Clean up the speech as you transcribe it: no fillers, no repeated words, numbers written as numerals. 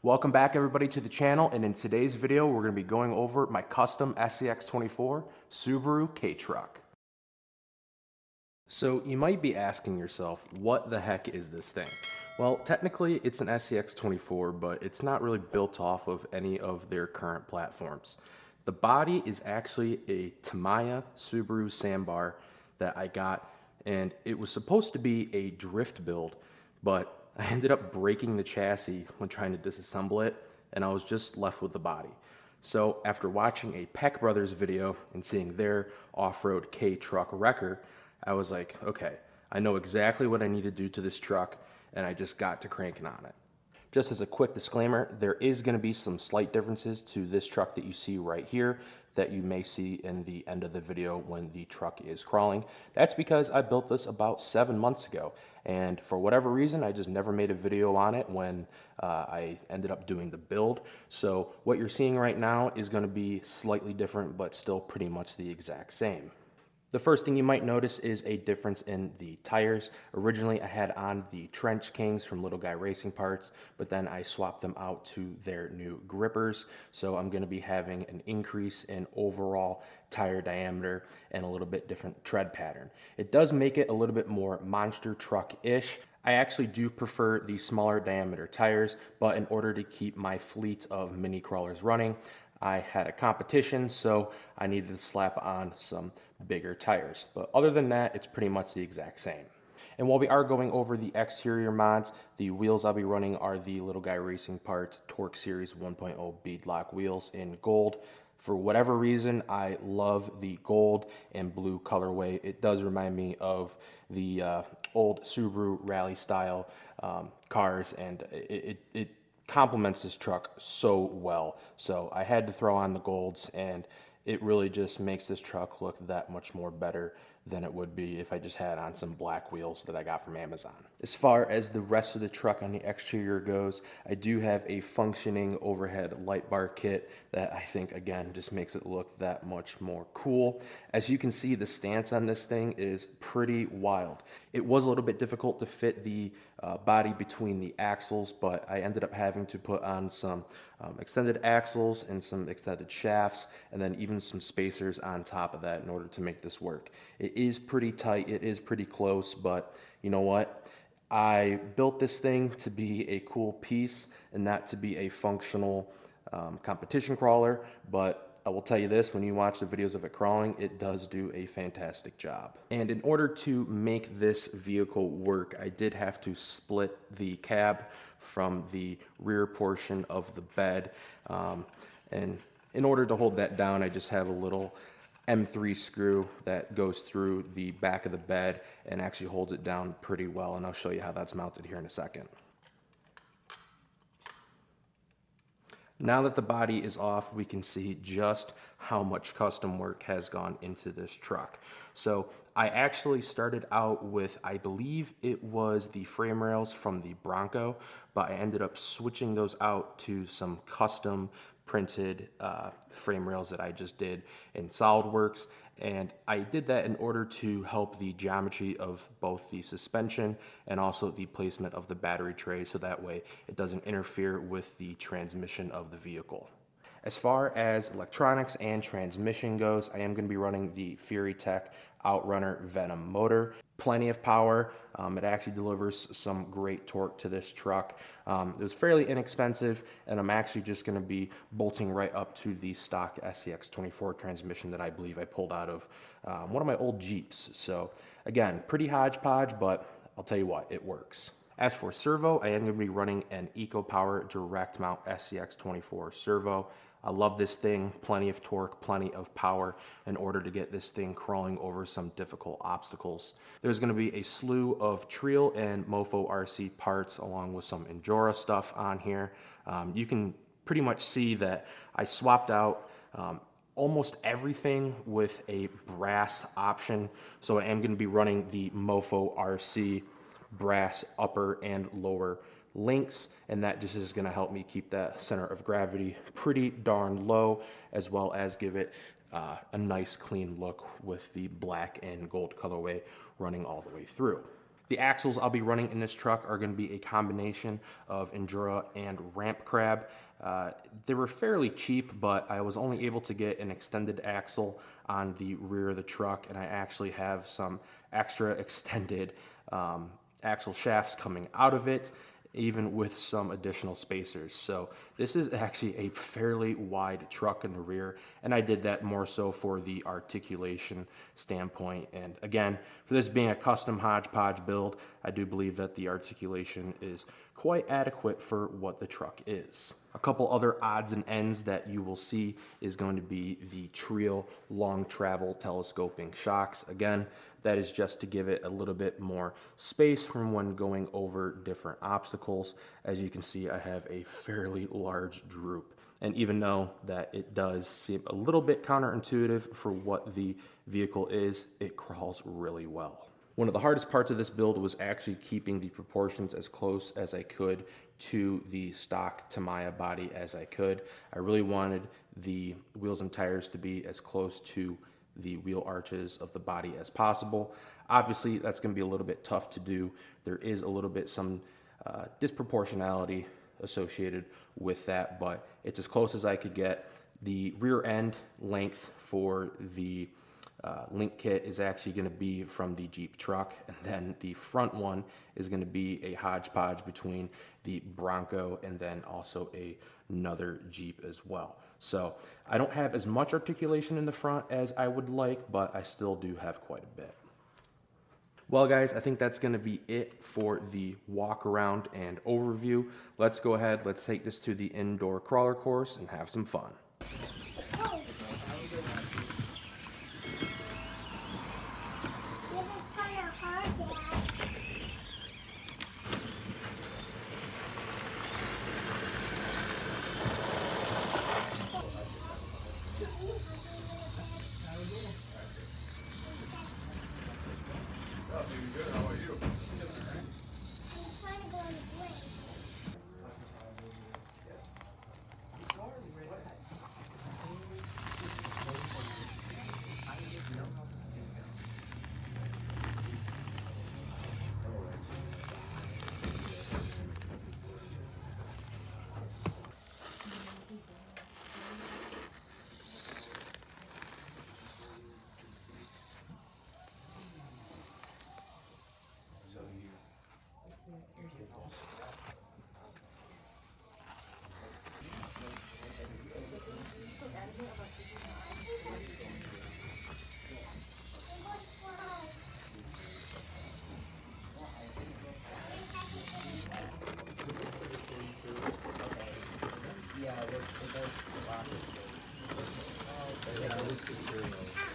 Welcome back everybody to the channel, and in today's video we're going to be going over my custom SCX24 Subaru Kei Truck. So you might be asking yourself, what the heck is this thing? Well, technically it's an SCX24, but it's not really built off of any of their current platforms. The body is actually a Tamiya Subaru sandbar that I got, and it was supposed to be a drift build, but I ended up breaking the chassis when trying to disassemble it, and I was just left with the body. So after watching a Peck Brothers video and seeing their off-road Kei Truck wrecker, I was like, okay, I know exactly what I need to do to this truck, and I just got to cranking on it. Just as a quick disclaimer, there is going to be some slight differences to this truck that you see right here that you may see in the end of the video when the truck is crawling. That's because I built this about 7 months ago, and for whatever reason I just never made a video on it when I ended up doing the build. So what you're seeing right now is going to be slightly different, but still pretty much the exact same. The first thing you might notice is a difference in the tires. Originally I had on the Trench Kings from Little Guy Racing Parts, but then I swapped them out to their new grippers. So I'm going to be having an increase in overall tire diameter and a little bit different tread pattern. It does make it a little bit more monster truck-ish. I actually do prefer the smaller diameter tires, but in order to keep my fleet of mini crawlers running, I had a competition, so I needed to slap on some bigger tires. But other than that, it's pretty much the exact same. And while we are going over the exterior mods, the wheels I'll be running are the Little Guy Racing Parts Torque Series 1.0 beadlock wheels in gold. For whatever reason, I love the gold and blue colorway. It does remind me of the old Subaru rally style cars, and it complements this truck so well. So I had to throw on the golds, and it really just makes this truck look that much more better than it would be if I just had on some black wheels that I got from Amazon. As far as the rest of the truck on the exterior goes, I do have a functioning overhead light bar kit that I think, again, just makes it look that much more cool. As you can see, the stance on this thing is pretty wild. It was a little bit difficult to fit the body between the axles, but I ended up having to put on some extended axles and some extended shafts, and then even some spacers on top of that in order to make this work. It is pretty tight, it is pretty close, but you know what? I built this thing to be a cool piece and not to be a functional competition crawler, but I will tell you this, when you watch the videos of it crawling, it does do a fantastic job. And in order to make this vehicle work, I did have to split the cab from the rear portion of the bed. And in order to hold that down, I just have a little M3 screw that goes through the back of the bed and actually holds it down pretty well. And I'll show you how that's mounted here in a second. Now that the body is off, we can see just how much custom work has gone into this truck. So I actually started out with, I believe it was the frame rails from the Bronco, but I ended up switching those out to some custom printed frame rails that I just did in SolidWorks. And I did that in order to help the geometry of both the suspension and also the placement of the battery tray, so that way it doesn't interfere with the transmission of the vehicle. As far as electronics and transmission goes, I am going to be running the FuryTech Outrunner Venom motor. Plenty of power. It actually delivers some great torque to this truck. It was fairly inexpensive, and I'm actually just going to be bolting right up to the stock SCX24 transmission that I believe I pulled out of one of my old Jeeps. So again, pretty hodgepodge, but I'll tell you what, it works. As for servo, I am going to be running an EcoPower direct mount SCX24 servo. I love this thing, plenty of torque, plenty of power in order to get this thing crawling over some difficult obstacles. There's going to be a slew of Trio and Mofo RC parts along with some Endura stuff on here. You can pretty much see that I swapped out almost everything with a brass option. So I am going to be running the Mofo RC brass upper and lower links, and that just is going to help me keep that center of gravity pretty darn low, as well as give it a nice clean look with the black and gold colorway running all the way through. The axles I'll be running in this truck are going to be a combination of Endura and Ramp Crab. They were fairly cheap, but I was only able to get an extended axle on the rear of the truck, and I actually have some extra extended axle shafts coming out of it, even with some additional spacers. So this is actually a fairly wide truck in the rear, and I did that more so for the articulation standpoint. And again, for this being a custom hodgepodge build, I do believe that the articulation is quite adequate for what the truck is. A couple other odds and ends that you will see is going to be the Trio long travel telescoping shocks. Again, that is just to give it a little bit more space from when going over different obstacles. As you can see, I have a fairly large droop. And even though that it does seem a little bit counterintuitive for what the vehicle is, it crawls really well. One of the hardest parts of this build was actually keeping the proportions as close as I could to the stock Tamiya body as I could. I really wanted the wheels and tires to be as close to the wheel arches of the body as possible. Obviously, that's going to be a little bit tough to do. There is a little bit some disproportionality associated with that, but it's as close as I could get. The rear end length for the link kit is actually going to be from the Jeep truck, and then the front one is going to be a hodgepodge between the Bronco and then also another Jeep as well. So I don't have as much articulation in the front as I would like, but I still do have quite a bit. Well guys, I think that's going to be it for the walk around and overview. Let's go ahead, let's take this to the indoor crawler course and have some fun. Yeah, it does. Yeah,